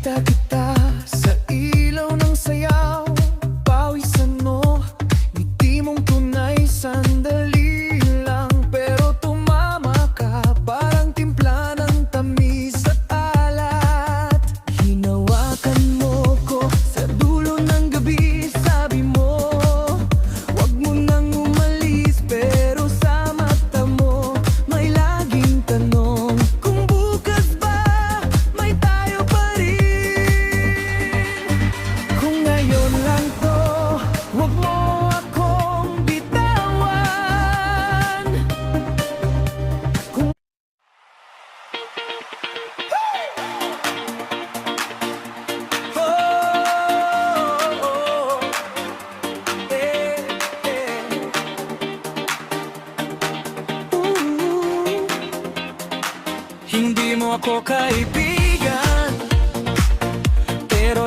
Nakita kita sa ilaw ng sayaw, pawisan mo, ngiti mong tunay, sandali lang pero tumama ka, parang timpla ng tamis at alat. Hinawakan mo ko sa dulo ng gabi, sabi mo wag mo nang umalis, pero sa mata mo may laging tanong kung bukas ba may tayo pa rin. Kung ngayon lang to, wag mo akong bitawan. Kung hindi mo ako kaibigan, pero